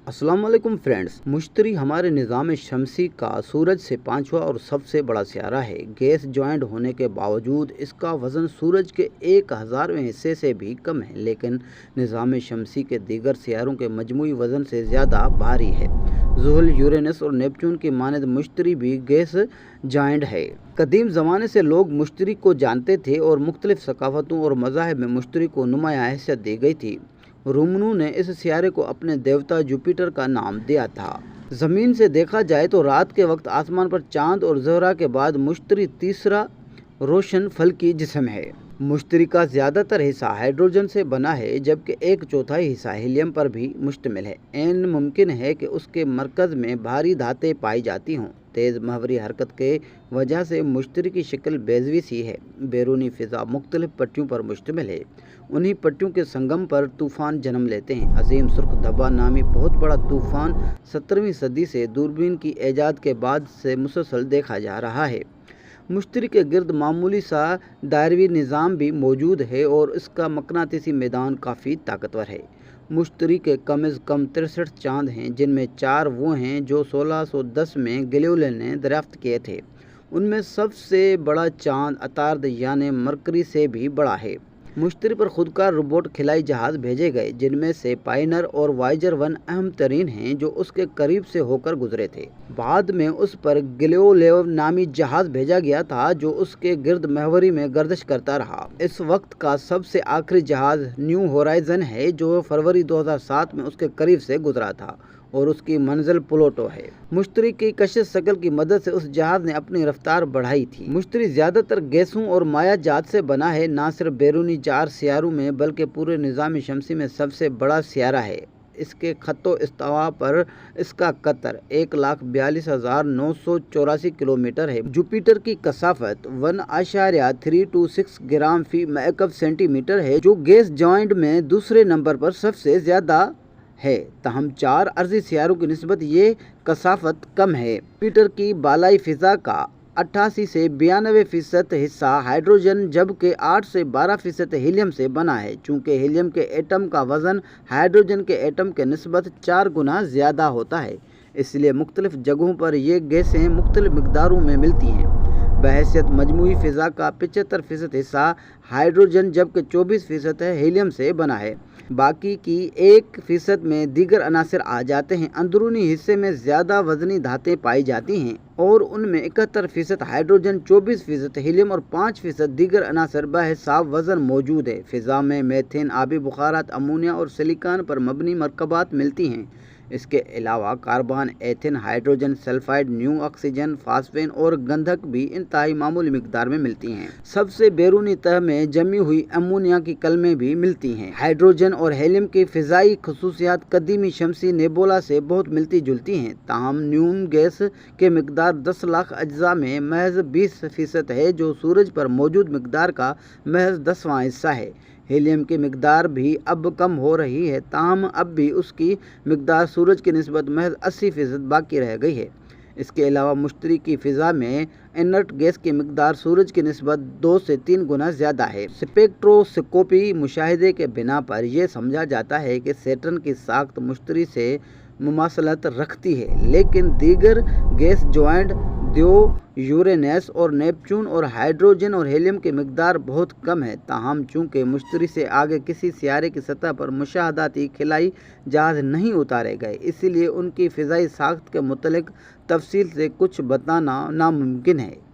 अस्सलाम वालेकुम फ्रेंड्स। मुश्तरी हमारे निज़ाम शमसी का सूरज से पाँचवा और सबसे बड़ा सियारा है। गैस जॉइंट होने के बावजूद इसका वज़न सूरज के 1000वें हिस्से से भी कम है, लेकिन निज़ाम शमसी के दीगर सियारों के मजमूई वज़न से ज़्यादा भारी है। ज़ुहल, यूरेनस और नेपच्यून की मानद मुश्तरी भी गैस जॉइंट है। कदीम ज़माने से लोग मुश्तरी को जानते थे और मुख्तलिफ सकाफ़तों और मज़ाहिब में मुश्तरी को नुमायाँ हैसियत दी गई थी। रोमनों ने इस सियारे को अपने देवता जुपिटर का नाम दिया था। ज़मीन से देखा जाए तो रात के वक्त आसमान पर चांद और ज़हरा के बाद मुश्तरी तीसरा रोशन फल्की जिस्म है। मुश्तरी का ज़्यादातर हिस्सा हाइड्रोजन से बना है, जबकि 1/4 हिस्सा हीलियम पर भी मुश्तमिल है। ऐन मुमकिन है कि उसके मरकज़ में भारी धातें पाई जाती हों। तेज़ महवरी हरकत के वजह से मुश्तरी की शक्ल बेज़वी सी है। बैरूनी फ़िज़ा मुख्तलिफ पट्टियों पर मुश्तमिल है। उन्हीं पट्टियों के संगम पर तूफ़ान जन्म लेते हैं। अजीम सुर्ख धब्बा नामी बहुत बड़ा तूफ़ान 17वीं सदी से दूरबीन की ईजाद के बाद से मुसलसल देखा जा रहा है। मुश्तरी के गिर्द मामूली सा दायरवी निज़ाम भी मौजूद है और इसका मकनातीसी मैदान काफ़ी ताकतवर है। मुश्तरी के कम अज़ कम 63 चांद हैं, जिनमें 4 वो हैं जो 1610 में गैलीलियो ने दरियाफ्त किए थे। उनमें सबसे बड़ा चांद अतार्द यानी मरकरी से भी बड़ा है। मुश्तरी पर खुदकार रोबोट खिलाई जहाज़ भेजे गए, जिनमें से पायनर और वायेजर 1 अहम तरीन हैं, जो उसके करीब से होकर गुजरे थे। बाद में उस पर गैलीलियो नामी जहाज़ भेजा गया था, जो उसके गिर्द महवरी में गर्दिश करता रहा। इस वक्त का सबसे आखिरी जहाज़ न्यू होराइज़न है, जो फरवरी 2007 में उसके करीब से गुजरा था और उसकी मंजिल प्लूटो है। मुश्तरी की कशिश शकल की मदद से उस जहाज़ ने अपनी रफ्तार बढ़ाई थी। मुश्तरी ज़्यादातर गैसों और मायाजात से बना है। ना सिर्फ बैरूनी 4 सियारों में बल्कि पूरे निज़ाम शमसी में सबसे बड़ा सियारा है। इसके खत्तो इस्तिवा पर इसका कतर 1,42,984 किलोमीटर है। जुपिटर की कसाफत 1.326 ग्राम फी मैकब सेंटीमीटर है, जो गैस जॉइंट में दूसरे नंबर पर सबसे ज़्यादा है। तहम 4 अर्ज़ी सियारों की निस्बत ये कसाफत कम है। जुपिटर की बालाई फ़िज़ा का 88 से 92% हिस्सा हाइड्रोजन, जबकि 8 से 12% हीलियम से बना है। चूँकि हीलियम के एटम का वज़न हाइड्रोजन के एटम के निस्बत 4 गुना ज़्यादा होता है, इसलिए मुख्तलिफ जगहों पर ये गैसें मुख्तलिफ मिक़दारों में मिलती हैं। बहैसियत मजमूई फ़िज़ा का 75% हिस्सा हाइड्रोजन, जबकि 24% हीलियम से बना है। बाकी की 1% में दीगर अनासर आ जाते हैं। अंदरूनी हिस्से में ज़्यादा वज़नी धातें पाई जाती हैं और उनमें 71% हाइड्रोजन, 24% हीलियम और 5% दीगर अनासर बहिसाब वज़न मौजूद है। फ़िज़ा में मीथेन, आबी बुखारात, अमोनिया और सिलिकॉन पर मबनी मरकबात मिलती हैं। इसके अलावा carbon, ethane, hydrogen sulphide, new oxygen, phosphine और गंधक भी इंतहाई मामूली मिकदार में मिलती हैं। सबसे बैरूनी तह में जमी हुई अमोनिया की कलमें भी मिलती हैं। हाइड्रोजन और हीलियम की फ़िज़ाई खसूसियात कदीमी शमसी नेबुला से बहुत मिलती जुलती हैं। ताहम न्यून गैस के मिकदार 10 लाख अज्जा में महज 20% है, जो सूरज पर मौजूद मिकदार का महज 10वां हिस्सा है। हीलियम की मिकदार भी अब कम हो रही है, ताहम अब भी उसकी मिकदार सूरज की निस्बत महज 80% बाकी रह गई है। इसके अलावा मुश्तरी की फ़िज़ा में इनर्ट गैस की मिकदार सूरज की निस्बत 2 से 3 गुना ज़्यादा है। स्पेक्ट्रोस्कोपी मुशाहिदे के बिना पर यह समझा जाता है कि सैटर्न की साख्त मुश्तरी से मुमासलत रखती है, लेकिन दीगर गैस जॉइंट द्यो, यूरेनस और नेपच्यून और हाइड्रोजन और हीलियम की मिकदार बहुत कम है। ताहम चूँकि मुश्तरी से आगे किसी सियारे की सतह पर मुशाहदाती खिलाई जहाज़ नहीं उतारे गए, इसलिए उनकी फ़िज़ाई साख्त के मुतल्लिक़ तफसील से कुछ बताना नामुमकिन है।